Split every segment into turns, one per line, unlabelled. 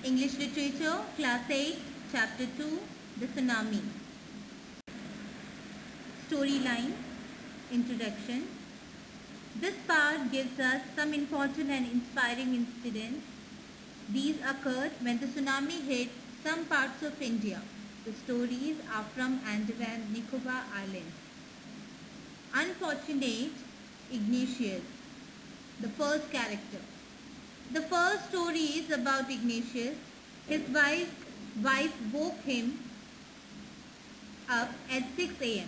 English Literature, Class 8, Chapter 2, The Tsunami. Storyline, Introduction. This part gives us some important and inspiring incidents. These occurred when the tsunami hit some parts of India. The stories are from Andaman Nicobar Islands. Unfortunate Ignatius, the first character. The first story is about Ignatius. His wife woke him up at 6 a.m.,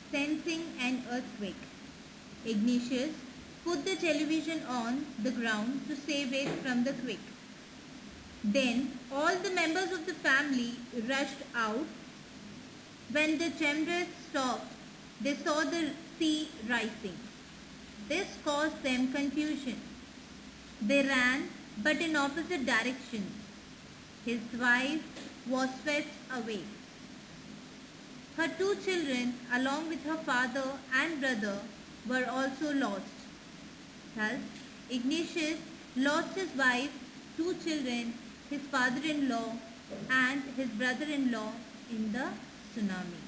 sensing an earthquake. Ignatius put the television on the ground to save it from the quake. Then all the members of the family rushed out. When the tremors stopped, they saw the sea rising. This caused them confusion. They ran, but in opposite directions. His wife was swept away. Her two children, along with her father and brother, were also lost. Thus, Ignatius lost his wife, two children, his father-in-law, and his brother-in-law in the tsunami.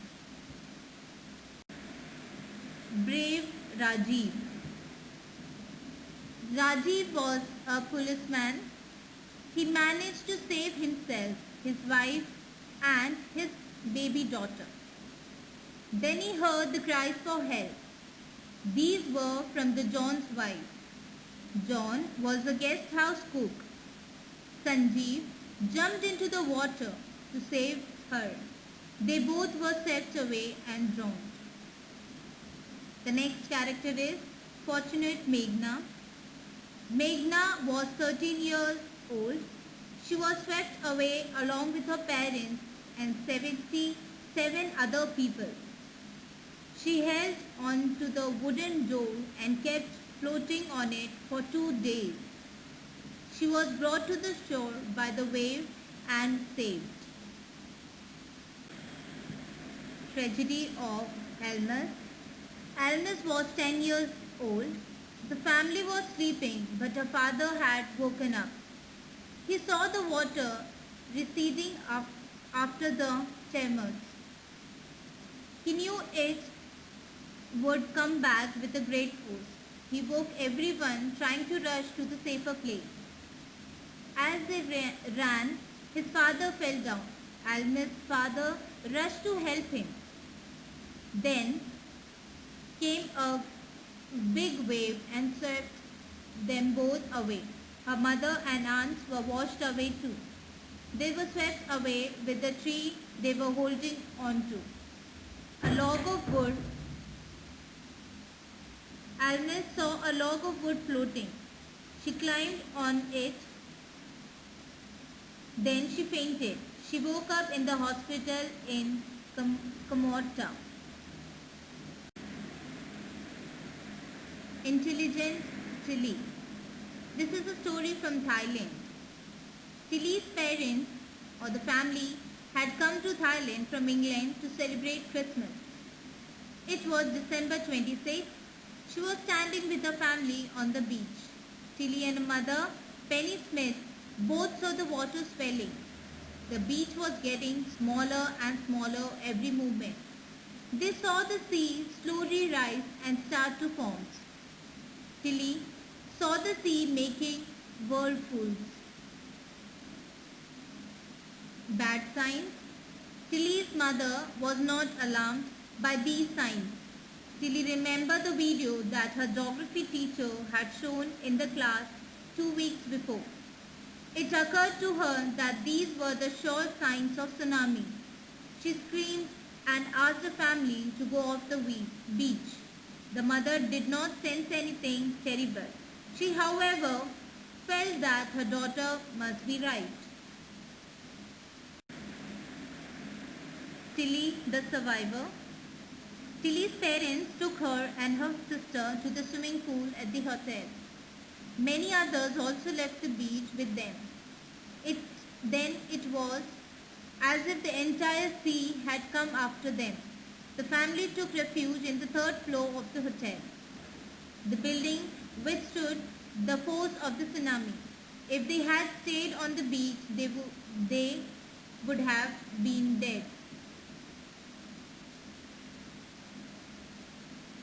Brave Rajiv. Rajiv was a policeman. He managed to save himself, his wife, and his baby daughter. Then he heard the cries for help. These were from the John's wife. John was a guest house cook. Sanjeev jumped into the water to save her. They both were swept away and drowned. The next character is Fortunate Meghna. Meghna was 13 years old. She was swept away along with her parents and 77 other people. She held on to the wooden door and kept floating on it for 2 days. She was brought to the shore by the wave and saved. Tragedy of Almus. Almus was 10 years old. The family was sleeping, but her father had woken up. He saw the water receding after the tremors. He knew it would come back with a great force. He woke everyone, trying to rush to the safer place. As they ran, his father fell down. Almus' father rushed to help him. Then came a big wave and swept them both away. Her mother and aunts were washed away too. They were swept away with the tree they were holding on to. A log of wood. Almus saw a log of wood floating. She climbed on it. Then she fainted. She woke up in the hospital in Kamorta. Intelligent Tilly. This is a story from Thailand. Tilly's parents or the family had come to Thailand from England to celebrate Christmas. It was December 26th. She was standing with her family on the beach. Tilly and her mother, Penny Smith, both saw the water swelling. The beach was getting smaller and smaller every moment. They saw the sea slowly rise and start to form. Tilly saw the sea making whirlpools. Bad signs. Tilly's mother was not alarmed by these signs. Tilly remembered the video that her geography teacher had shown in the class 2 weeks before. It occurred to her that these were the sure signs of tsunami. She screamed and asked the family to go off the beach. The mother did not sense anything terrible. She, however, felt that her daughter must be right. Tilly, the survivor. Tilly's parents took her and her sister to the swimming pool at the hotel. Many others also left the beach with them. Then it was as if the entire sea had come after them. The family took refuge in the 3rd floor of the hotel. The building withstood the force of the tsunami. If they had stayed on the beach, they would have been dead.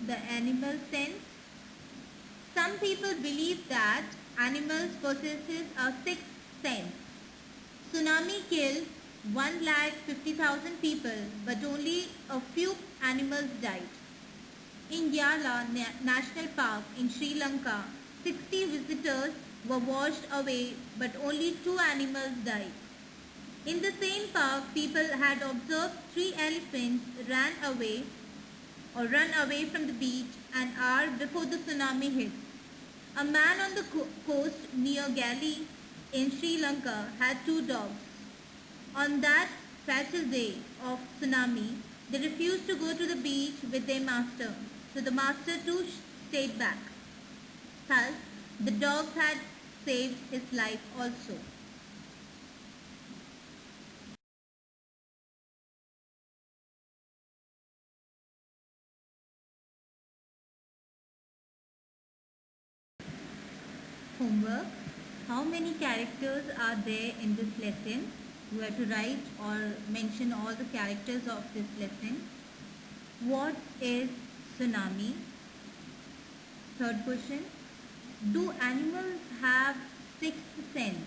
The animal sense. Some people believe that animals possesses a sixth sense. Tsunami killed 150,000 people, but only a few animals died. In Yala National Park in Sri Lanka, 60 visitors were washed away, but only 2 animals died. In the same park, people had observed 3 elephants run away from the beach an hour before the tsunami hit. A man on the coast near Gali in Sri Lanka had 2 dogs. On that fatal day of tsunami, they refused to go to the beach with their master, so the master too stayed back. Thus, the dogs had saved his life also. Homework. How many characters are there in this lesson? You have to write or mention all the characters of this lesson. What is tsunami? Third question. Do animals have sixth sense?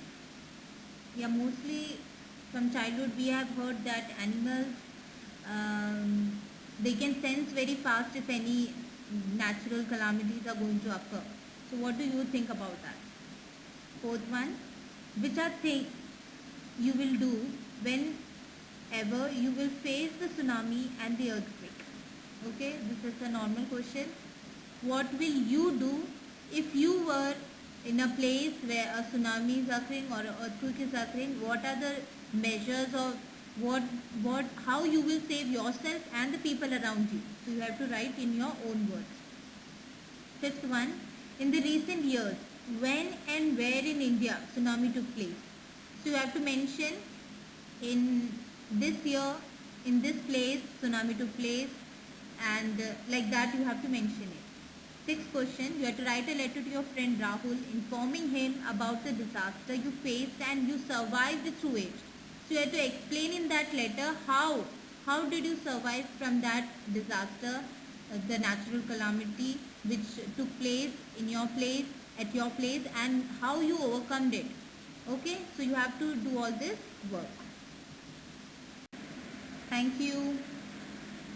Yeah, mostly from childhood we have heard that animals they can sense very fast if any natural calamities are going to occur. So what do you think about that? Fourth one, which are things you will do whenever you will face the tsunami and the earthquake? Okay, this is a normal question. What will you do if you were in a place where a tsunami is occurring or an earthquake is occurring? What are the measures of how you will save yourself and the people around you? So you have to write in your own words. Fifth one, in the recent years, when and where in India tsunami took place? So you have to mention in this year, in this place tsunami took place, and like that you have to mention it. Sixth question, you have to write a letter to your friend Rahul informing him about the disaster you faced and you survived through it. So you have to explain in that letter how did you survive from that disaster, the natural calamity which took place in your place, at your place, and how you overcome it. Okay, so you have to do all this work. Thank you.